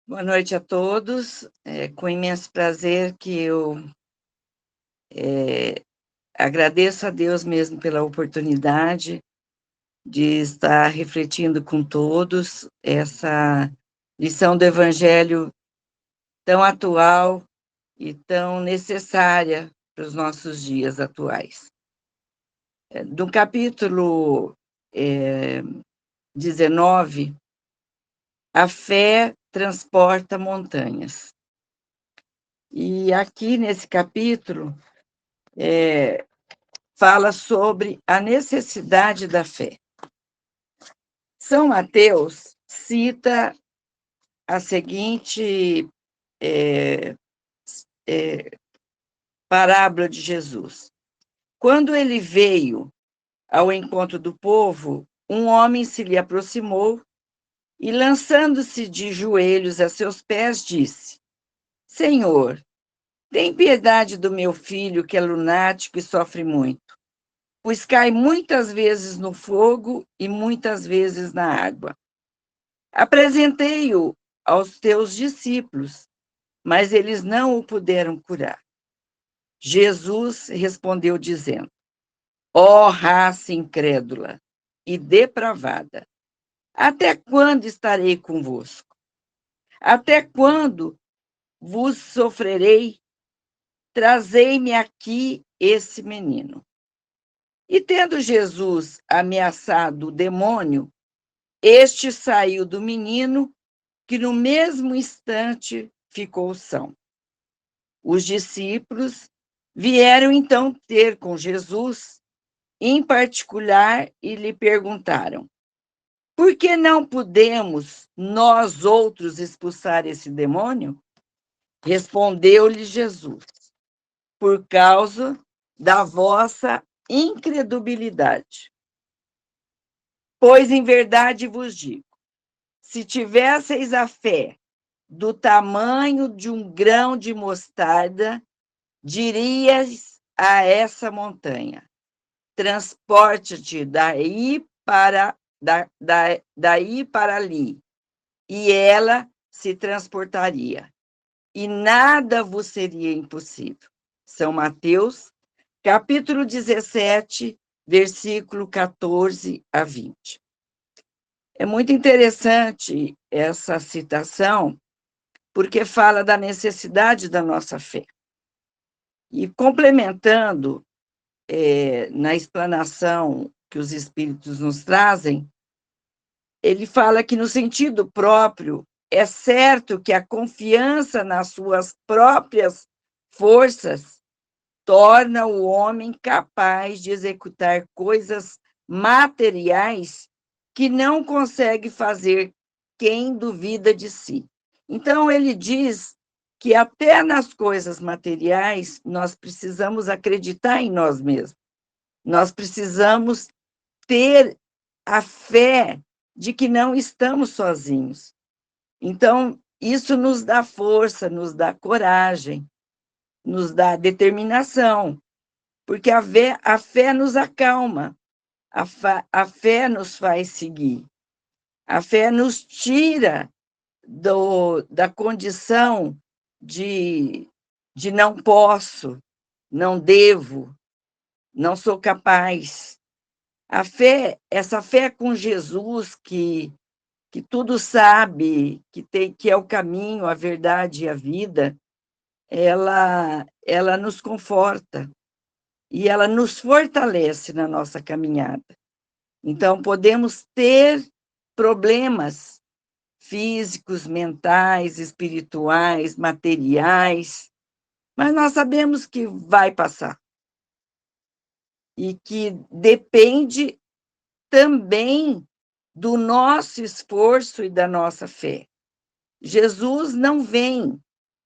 Boa noite a todos. É com imenso prazer que eu agradeço a Deus mesmo pela oportunidade de estar refletindo com todos essa lição do Evangelho tão atual e tão necessária para os nossos dias atuais. Do capítulo 19, a fé transporta montanhas. E aqui nesse capítulo, fala sobre a necessidade da fé. São Mateus cita a seguinte parábola de Jesus. Quando ele veio ao encontro do povo, um homem se lhe aproximou e, lançando-se de joelhos a seus pés, disse: Senhor, tem piedade do meu filho, que é lunático e sofre muito, pois cai muitas vezes no fogo e muitas vezes na água. Apresentei-o aos teus discípulos, mas eles não o puderam curar. Jesus respondeu dizendo: Ó raça incrédula e depravada, até quando estarei convosco? Até quando vos sofrerei? Trazei-me aqui esse menino. E tendo Jesus ameaçado o demônio, este saiu do menino, que no mesmo instante ficou são. Os discípulos vieram então ter com Jesus, em particular, e lhe perguntaram: Por que não podemos nós outros expulsar esse demônio? Respondeu-lhe Jesus: Por causa da vossa incredulidade. Pois em verdade vos digo, se tivesseis a fé do tamanho de um grão de mostarda, dirias a essa montanha: transporte-te daí para ali, e ela se transportaria, e nada vos seria impossível. São Mateus, capítulo 17, versículo 14 a 20. É muito interessante essa citação, porque fala da necessidade da nossa fé. E complementando, na explanação que os espíritos nos trazem, ele fala que, no sentido próprio, é certo que a confiança nas suas próprias forças torna o homem capaz de executar coisas materiais que não consegue fazer quem duvida de si. Então, ele diz que até nas coisas materiais nós precisamos acreditar em nós mesmos. Nós precisamos ter a fé de que não estamos sozinhos. Então, isso nos dá força, nos dá coragem, nos dá determinação, porque a fé nos acalma, a fé nos faz seguir, a fé nos tira da condição de não posso, não devo, não sou capaz. A fé, essa fé com Jesus, que tudo sabe, que é o caminho, a verdade e a vida, ela nos conforta e ela nos fortalece na nossa caminhada. Então, podemos ter problemas físicos, mentais, espirituais, materiais, mas nós sabemos que vai passar e que depende também do nosso esforço e da nossa fé. Jesus não vem,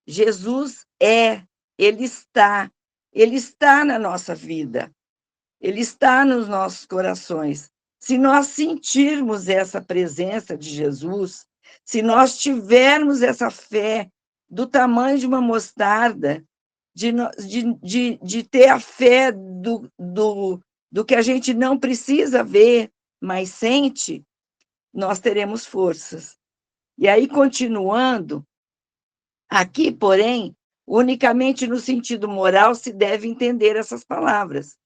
Jesus ele está na nossa vida, ele está nos nossos corações. Se nós sentirmos essa presença de Jesus, se nós tivermos essa fé do tamanho de uma mostarda, de ter a fé do que a gente não precisa ver, mas sente, nós teremos forças. E aí, continuando, Aqui, porém, unicamente no sentido moral se deve entender essas palavras.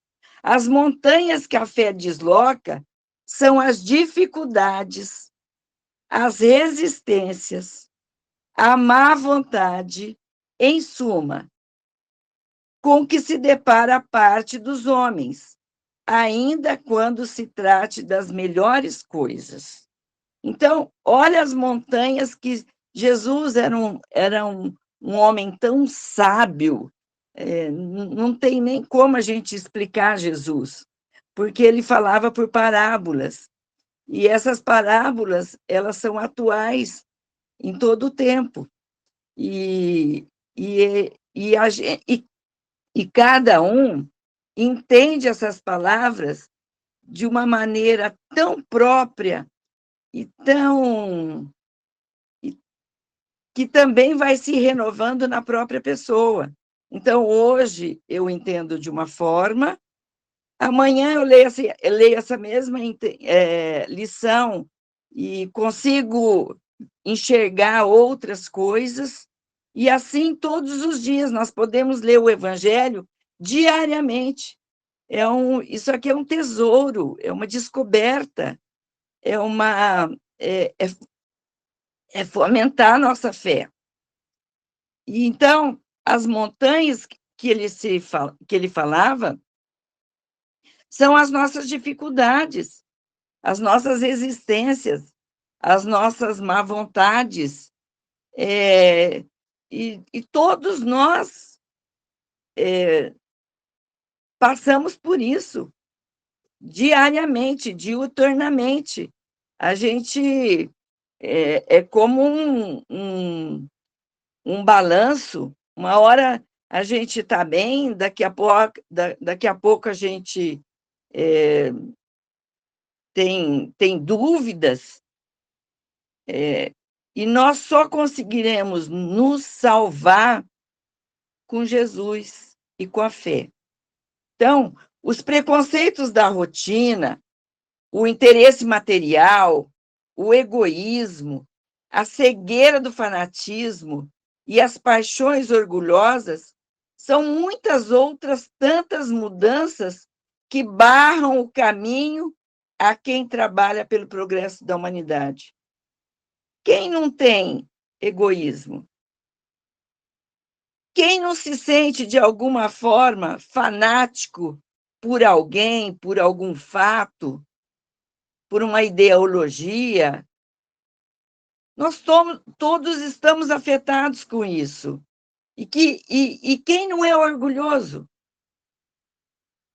As montanhas que a fé desloca são as dificuldades, as resistências, a má vontade, em suma, com que se depara a parte dos homens, ainda quando se trate das melhores coisas. Então, olha as montanhas que Jesus era um homem tão sábio, não tem nem como a gente explicar Jesus, porque ele falava por parábolas, e essas parábolas, elas são atuais em todo o tempo, e, e cada um entende essas palavras de uma maneira tão própria e tão que também vai se renovando na própria pessoa. Então, hoje eu entendo de uma forma, amanhã eu leio essa mesma lição e consigo enxergar outras coisas, e assim todos os dias nós podemos ler o Evangelho diariamente. Isso aqui é um tesouro, é uma descoberta, é uma é, é, é fomentar a nossa fé. E então, as montanhas que ele falava são as nossas dificuldades, as nossas existências, as nossas má vontades, e todos nós passamos por isso diariamente, diuturnamente. A gente é como um balanço, uma hora a gente está bem, daqui a pouco a gente tem dúvidas, e nós só conseguiremos nos salvar com Jesus e com a fé. Então, os preconceitos da rotina, o interesse material, o egoísmo, a cegueira do fanatismo e as paixões orgulhosas são muitas outras tantas mudanças que barram o caminho a quem trabalha pelo progresso da humanidade. Quem não tem egoísmo? Quem não se sente, de alguma forma, fanático por alguém, por algum fato, por uma ideologia? Nós todos estamos afetados com isso. E quem não é orgulhoso?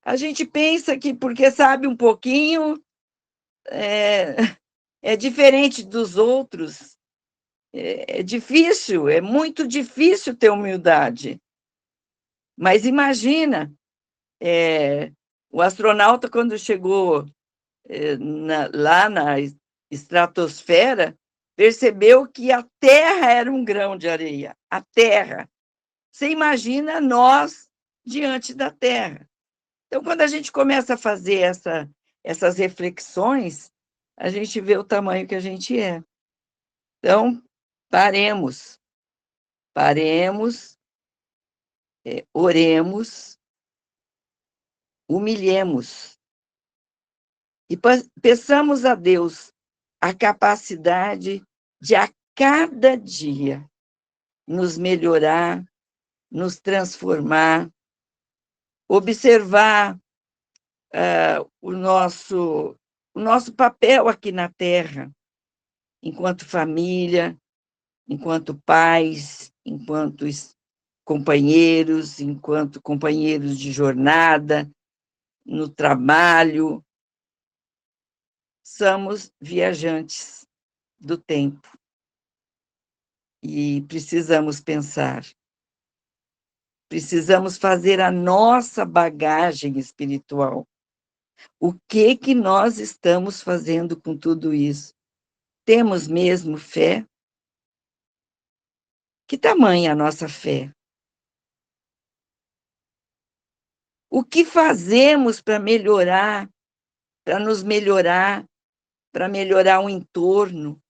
A gente pensa que porque sabe um pouquinho, é, é diferente dos outros. É difícil, é muito difícil ter humildade. Mas imagina, o astronauta, quando chegou lá na estratosfera, percebeu que a Terra era um grão de areia. A Terra. Você imagina nós diante da Terra. Então, quando a gente começa a fazer essas reflexões, a gente vê o tamanho que a gente é. Então, paremos, oremos, humilhemos e peçamos a Deus a capacidade de, a cada dia, nos melhorar, nos transformar, observar o nosso papel aqui na Terra, enquanto família, enquanto pais, enquanto enquanto companheiros de jornada, no trabalho. Somos viajantes do tempo e precisamos pensar, precisamos fazer a nossa bagagem espiritual. O que nós estamos fazendo com tudo isso? Temos mesmo fé? Que tamanha a nossa fé? O que fazemos para melhorar, para nos melhorar, para melhorar o entorno,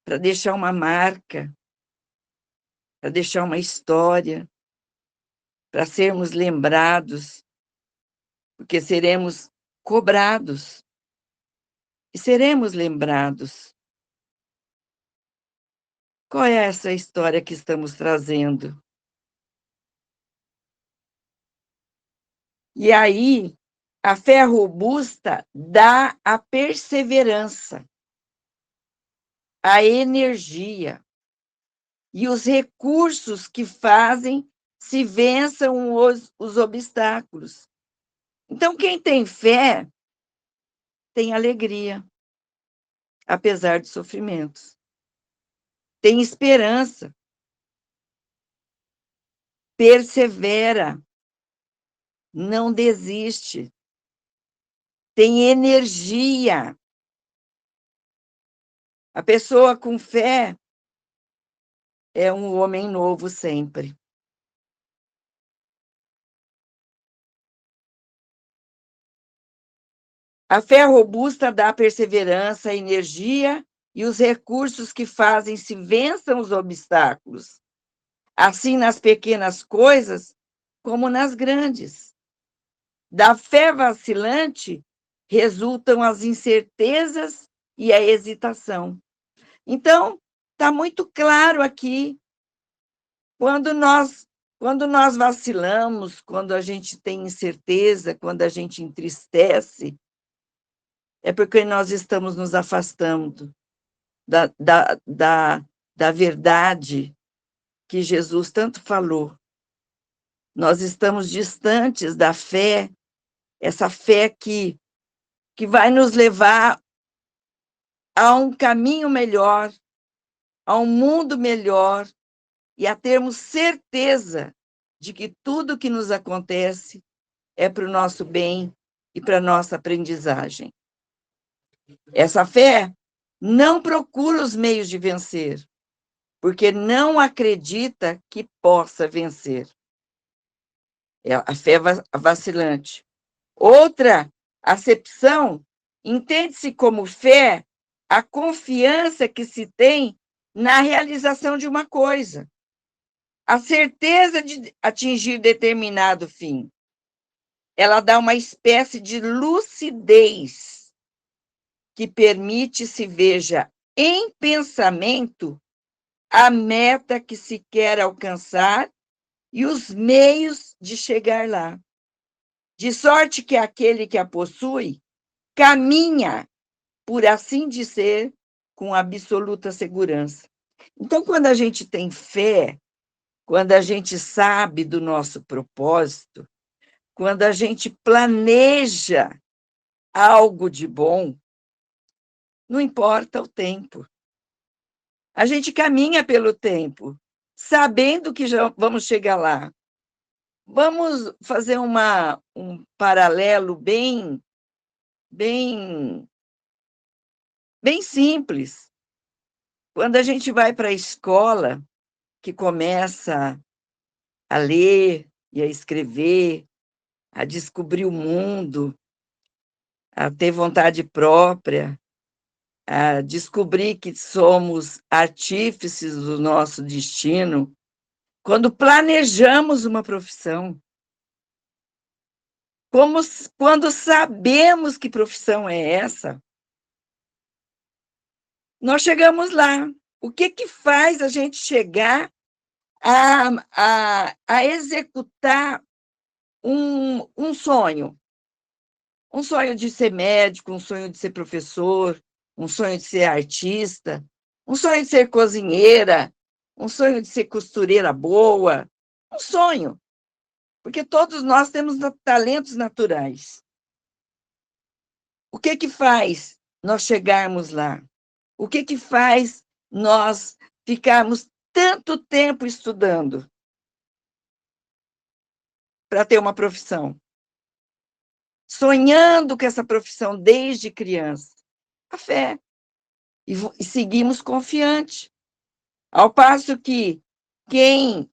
para deixar uma marca? para deixar uma história, para sermos lembrados, porque seremos cobrados e seremos lembrados. Qual é essa história que estamos trazendo? E aí, a fé robusta dá a perseverança, a energia e os recursos que fazem se vençam os obstáculos. Então, quem tem fé tem alegria, apesar de sofrimentos. Tem esperança, persevera, não desiste, tem energia. A pessoa com fé é um homem novo sempre. A fé robusta dá perseverança, energia e os recursos que fazem se vençam os obstáculos, assim nas pequenas coisas como nas grandes. Da fé vacilante resultam as incertezas e a hesitação. Então, está muito claro aqui, quando nós vacilamos, quando a gente tem incerteza, quando a gente entristece, é porque nós estamos nos afastando da, da, da, da verdade que Jesus tanto falou. Nós estamos distantes da fé, essa fé que vai nos levar a um caminho melhor, a um mundo melhor, e a termos certeza de que tudo que nos acontece é para o nosso bem e para a nossa aprendizagem. Essa fé não procura os meios de vencer, porque não acredita que possa vencer. É a fé vacilante. Outra acepção entende-se como fé a confiança que se tem na realização de uma coisa, a certeza de atingir determinado fim. Ela dá uma espécie de lucidez que permite se veja em pensamento a meta que se quer alcançar e os meios de chegar lá. De sorte que aquele que a possui caminha, por assim dizer, com absoluta segurança. Então, quando a gente tem fé, quando a gente sabe do nosso propósito, quando a gente planeja algo de bom, não importa o tempo. A gente caminha pelo tempo, sabendo que já vamos chegar lá. Vamos fazer um paralelo bem, bem simples. Quando a gente vai para a escola, que começa a ler e a escrever, a descobrir o mundo, a ter vontade própria, a descobrir que somos artífices do nosso destino, quando planejamos uma profissão, quando sabemos que profissão é essa, nós chegamos lá. O que faz a gente chegar a executar um sonho? Um sonho de ser médico, um sonho de ser professor, um sonho de ser artista, um sonho de ser cozinheira, um sonho de ser costureira boa, um sonho, porque todos nós temos talentos naturais. O que faz nós chegarmos lá? O que faz nós ficarmos tanto tempo estudando para ter uma profissão? Sonhando com essa profissão desde criança. A fé. E seguimos confiante. Ao passo que quem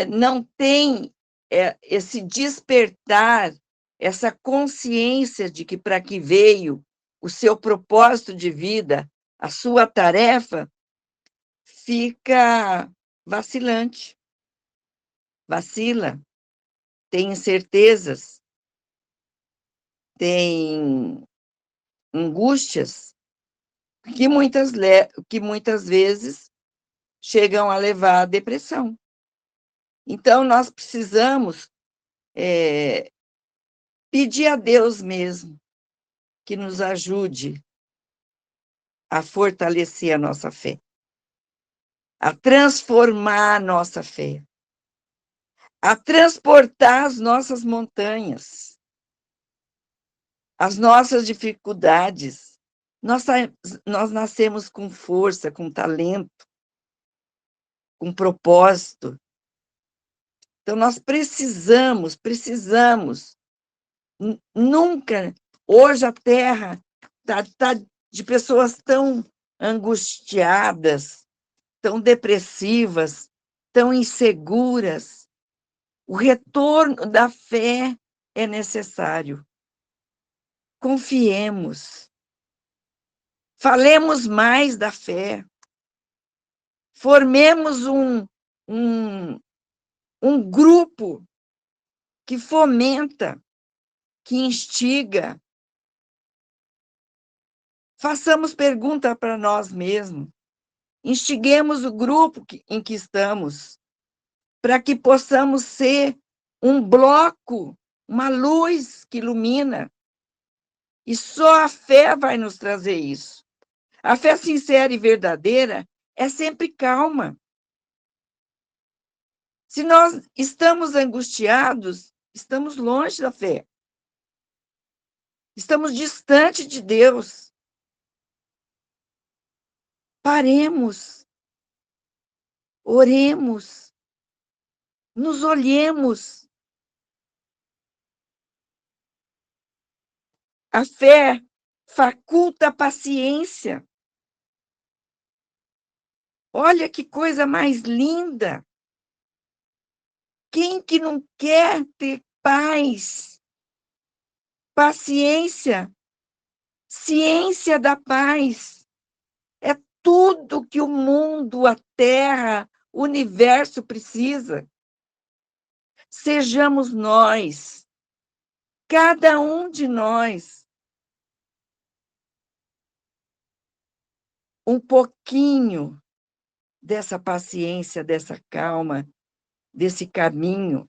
não tem esse despertar, essa consciência de que para que veio o seu propósito de vida, a sua tarefa, fica vacilante, vacila, tem incertezas, tem angústias que muitas vezes chegam a levar à depressão. Então, nós precisamos pedir a Deus mesmo que nos ajude a fortalecer a nossa fé, a transformar a nossa fé, a transportar as nossas montanhas, as nossas dificuldades. Nós nascemos com força, com talento, com propósito. Então, nós precisamos, nunca, hoje a Terra está de pessoas tão angustiadas, tão depressivas, tão inseguras. O retorno da fé é necessário. Confiemos. Falemos mais da fé. Formemos um grupo que fomenta, que instiga. Façamos pergunta para nós mesmos. Instiguemos o grupo em que estamos, para que possamos ser um bloco, uma luz que ilumina. E só a fé vai nos trazer isso. A fé sincera e verdadeira é sempre calma. Se nós estamos angustiados, estamos longe da fé. Estamos distante de Deus. Paremos. Oremos. Nos olhemos. A fé faculta a paciência. Olha que coisa mais linda. Quem que não quer ter paz? Paciência, ciência da paz. É tudo que o mundo, a Terra, o universo precisa. Sejamos nós, cada um de nós, um pouquinho dessa paciência, dessa calma, desse caminho.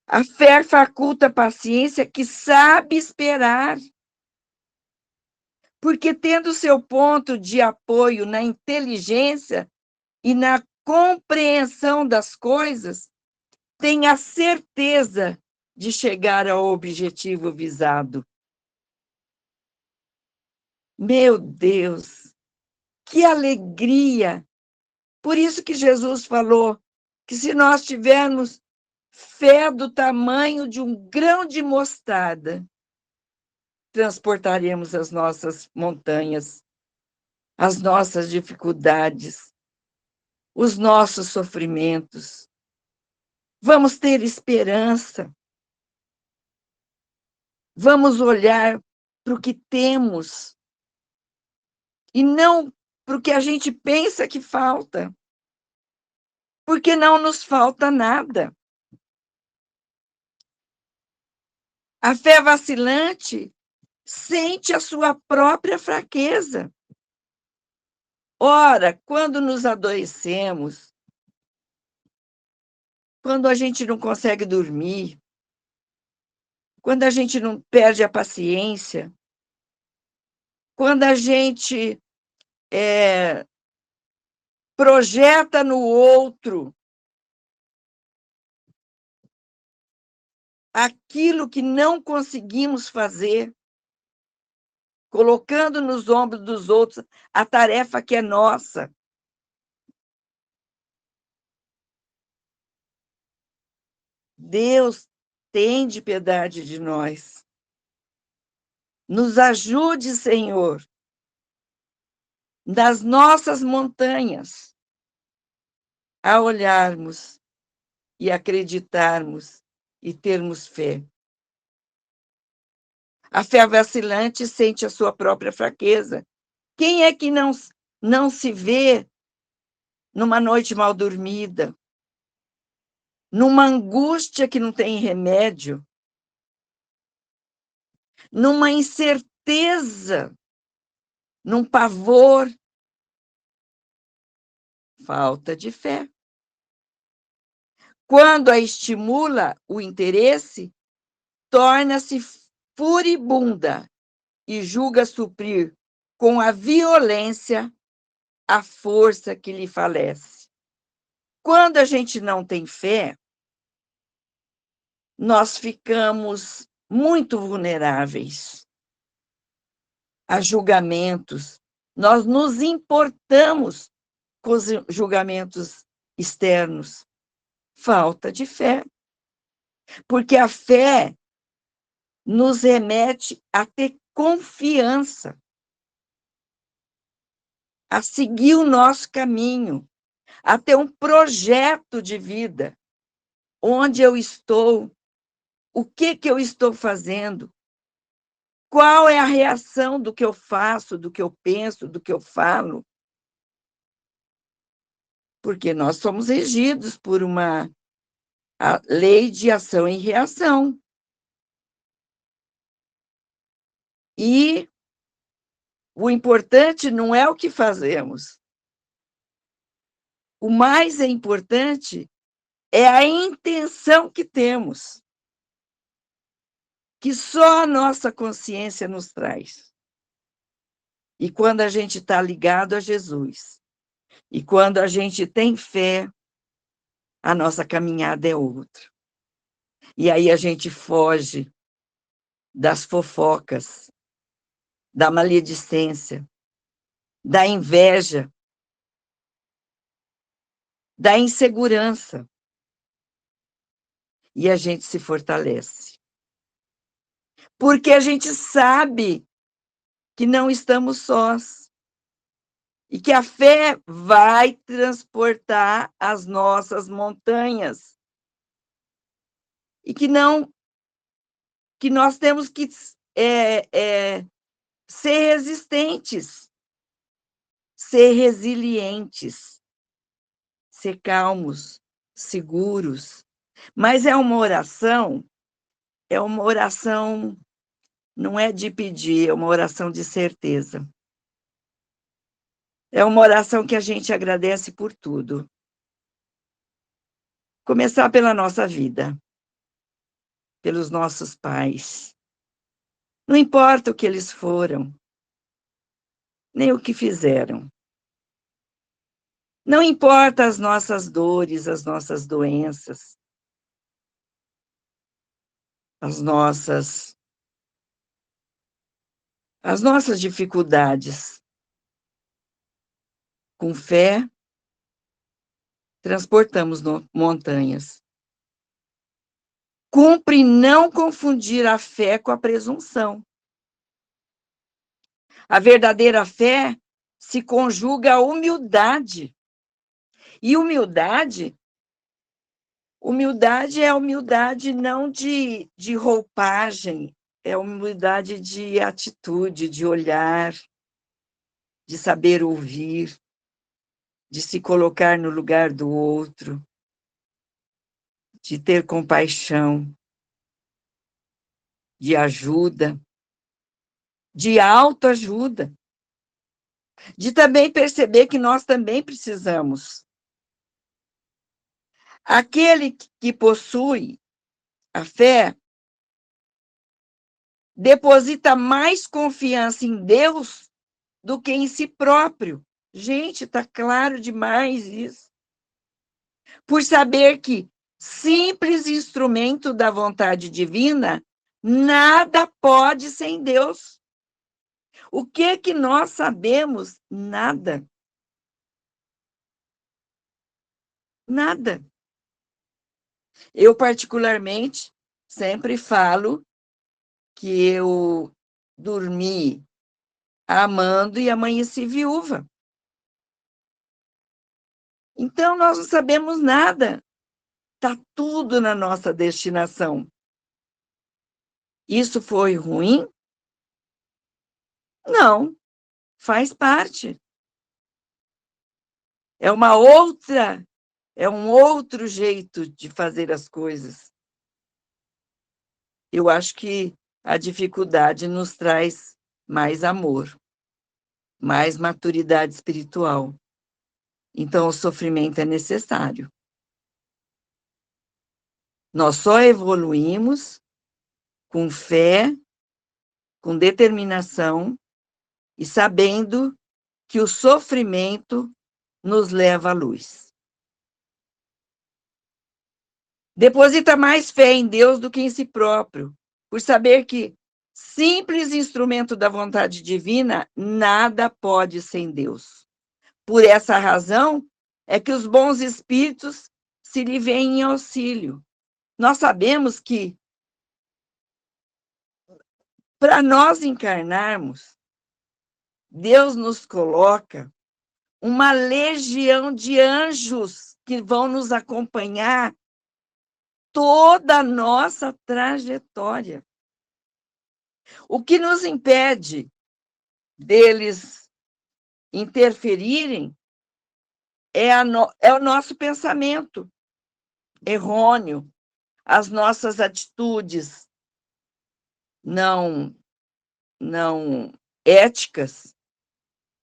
A fé faculta a paciência que sabe esperar, porque tendo seu ponto de apoio na inteligência e na compreensão das coisas, tem a certeza de chegar ao objetivo visado. Meu Deus, que alegria! Por isso que Jesus falou que se nós tivermos fé do tamanho de um grão de mostarda, transportaremos as nossas montanhas, as nossas dificuldades, os nossos sofrimentos. Vamos ter esperança. Vamos olhar para o que temos e não para o que a gente pensa que falta, porque não nos falta nada. A fé vacilante sente a sua própria fraqueza. Ora, quando nos adoecemos, quando a gente não consegue dormir, quando a gente não perde a paciência, quando a gente projeta no outro aquilo que não conseguimos fazer, colocando nos ombros dos outros a tarefa que é nossa. Deus tem de piedade de nós. Nos ajude, Senhor, das nossas montanhas, a olharmos e acreditarmos e termos fé. A fé vacilante sente a sua própria fraqueza. Quem é que não se vê numa noite mal dormida, numa angústia que não tem remédio, numa incerteza, num pavor, falta de fé. Quando a estimula o interesse, torna-se furibunda e julga suprir com a violência a força que lhe falece. Quando a gente não tem fé, nós ficamos muito vulneráveis a julgamentos, nós nos importamos com os julgamentos externos. Falta de fé. Porque a fé nos remete a ter confiança, a seguir o nosso caminho, a ter um projeto de vida. Onde eu estou? O que eu estou fazendo? Qual é a reação do que eu faço, do que eu penso, do que eu falo? Porque nós somos regidos por uma lei de ação e reação. E o importante não é o que fazemos. O mais importante é a intenção que temos, que só a nossa consciência nos traz. E quando a gente está ligado a Jesus, e quando a gente tem fé, a nossa caminhada é outra. E aí a gente foge das fofocas, da maledicência, da inveja, da insegurança. E a gente se fortalece. Porque a gente sabe que não estamos sós. E que a fé vai transportar as nossas montanhas. E que nós temos que ser resistentes, ser resilientes, ser calmos, seguros. Mas é uma oração, não é de pedir, é uma oração de certeza. É uma oração que a gente agradece por tudo. Começar pela nossa vida, pelos nossos pais. Não importa o que eles foram, nem o que fizeram. Não importa as nossas dores, as nossas doenças, as nossas dificuldades. Com fé, transportamos montanhas. Cumpre não confundir a fé com a presunção. A verdadeira fé se conjuga à humildade. E humildade é humildade não de roupagem, é humildade de atitude, de olhar, de saber ouvir, de se colocar no lugar do outro, de ter compaixão, de ajuda, de autoajuda, de também perceber que nós também precisamos. Aquele que possui a fé deposita mais confiança em Deus do que em si próprio. Gente, está claro demais isso. Por saber que, simples instrumento da vontade divina, nada pode sem Deus. O que nós sabemos? Nada. Nada. Eu, particularmente, sempre falo que eu dormi amando e amanheci viúva. Então, nós não sabemos nada. Está tudo na nossa destinação. Isso foi ruim? Não, faz parte. É uma outra, é um outro jeito de fazer as coisas. Eu acho que a dificuldade nos traz mais amor, mais maturidade espiritual. Então, o sofrimento é necessário. Nós só evoluímos com fé, com determinação e sabendo que o sofrimento nos leva à luz. Deposita mais fé em Deus do que em si próprio, por saber que, simples instrumento da vontade divina, nada pode sem Deus. Por essa razão, é que os bons espíritos se lhe vêm em auxílio. Nós sabemos que, para nós encarnarmos, Deus nos coloca uma legião de anjos que vão nos acompanhar toda a nossa trajetória. O que nos impede deles interferirem é o nosso pensamento errôneo, as nossas atitudes não éticas.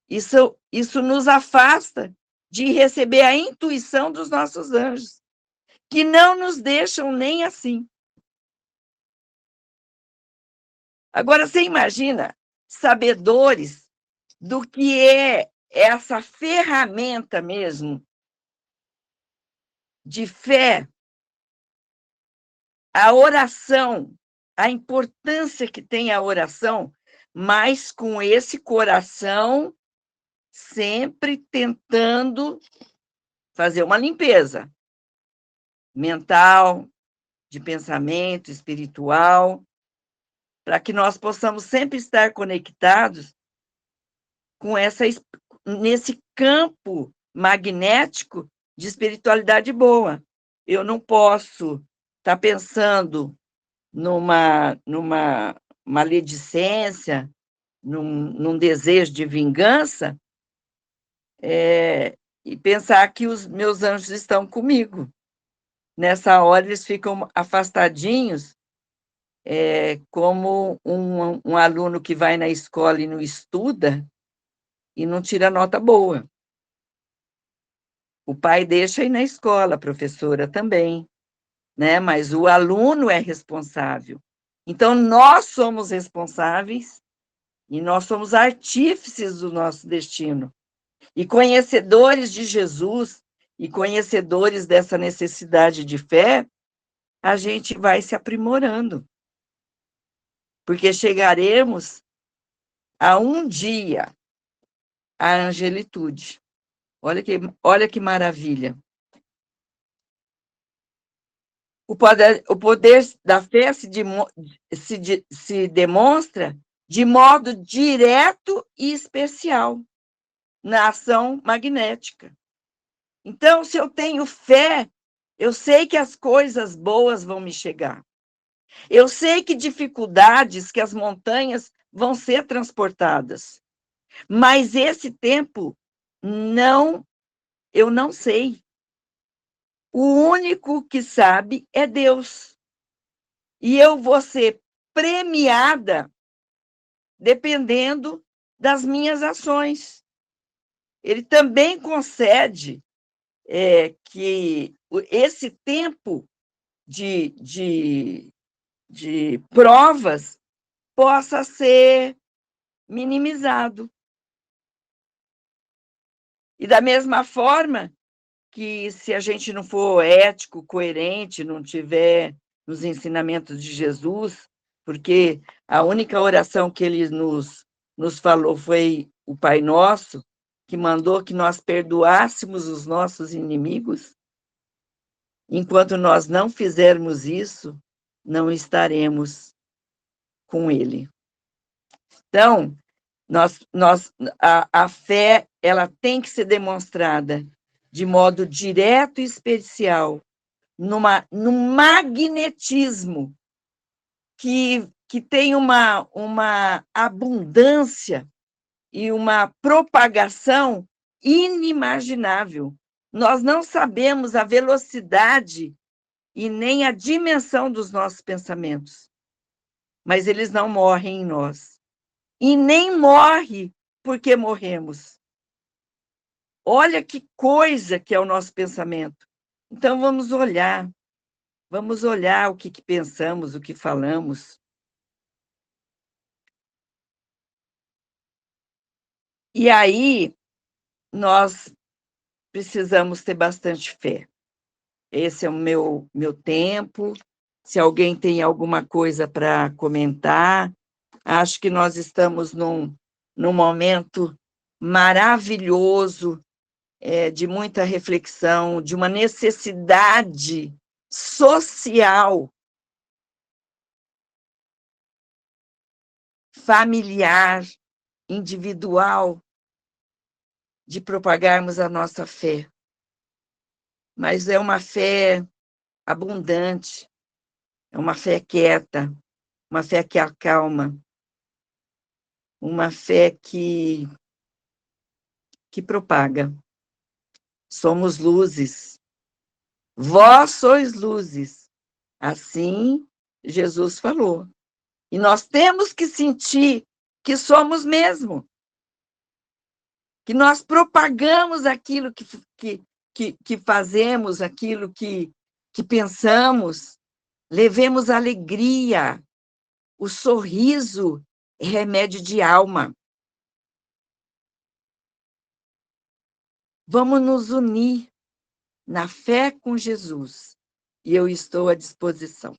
Isso nos afasta de receber a intuição dos nossos anjos, que não nos deixam nem assim. Agora, você imagina sabedores do que é essa ferramenta mesmo de fé, a oração, a importância que tem a oração, mas com esse coração sempre tentando fazer uma limpeza mental, de pensamento, espiritual, para que nós possamos sempre estar conectados com nesse campo magnético de espiritualidade boa. Eu não posso estar pensando numa maledicência, num desejo de vingança, e pensar que os meus anjos estão comigo. Nessa hora, eles ficam afastadinhos, como um aluno que vai na escola e não estuda e não tira nota boa. O pai deixa ir na escola, a professora também, né? Mas o aluno é responsável. Então, nós somos responsáveis e nós somos artífices do nosso destino. E conhecedores de Jesus e conhecedores dessa necessidade de fé, a gente vai se aprimorando. Porque chegaremos a um dia a angelitude. Olha que maravilha. O poder da fé se demonstra de modo direto e especial na ação magnética. Então, se eu tenho fé, eu sei que as coisas boas vão me chegar. Eu sei que dificuldades, que as montanhas vão ser transportadas. Mas esse tempo, eu não sei. O único que sabe é Deus. E eu vou ser premiada dependendo das minhas ações. Ele também concede que esse tempo de provas possa ser minimizado. E da mesma forma que, se a gente não for ético, coerente, não tiver nos ensinamentos de Jesus, porque a única oração que ele nos falou foi o Pai Nosso, que mandou que nós perdoássemos os nossos inimigos. Enquanto nós não fizermos isso, não estaremos com ele. Então, a fé ela tem que ser demonstrada de modo direto e especial, num magnetismo que tem uma abundância e uma propagação inimaginável. Nós não sabemos a velocidade e nem a dimensão dos nossos pensamentos, mas eles não morrem em nós. E nem morre porque morremos. Olha que coisa que é o nosso pensamento. Então, vamos olhar o que pensamos, o que falamos. E aí, nós precisamos ter bastante fé. Esse é o meu tempo. Se alguém tem alguma coisa para comentar, acho que nós estamos num momento maravilhoso, de muita reflexão, de uma necessidade social, familiar, individual, de propagarmos a nossa fé. Mas é uma fé abundante, é uma fé quieta, uma fé que acalma, uma fé que propaga. Somos luzes. Vós sois luzes. Assim, Jesus falou. E nós temos que sentir que somos mesmo. Que nós propagamos aquilo que fazemos, aquilo que pensamos. Levemos alegria. O sorriso é remédio de alma. Vamos nos unir na fé com Jesus. E eu estou à disposição.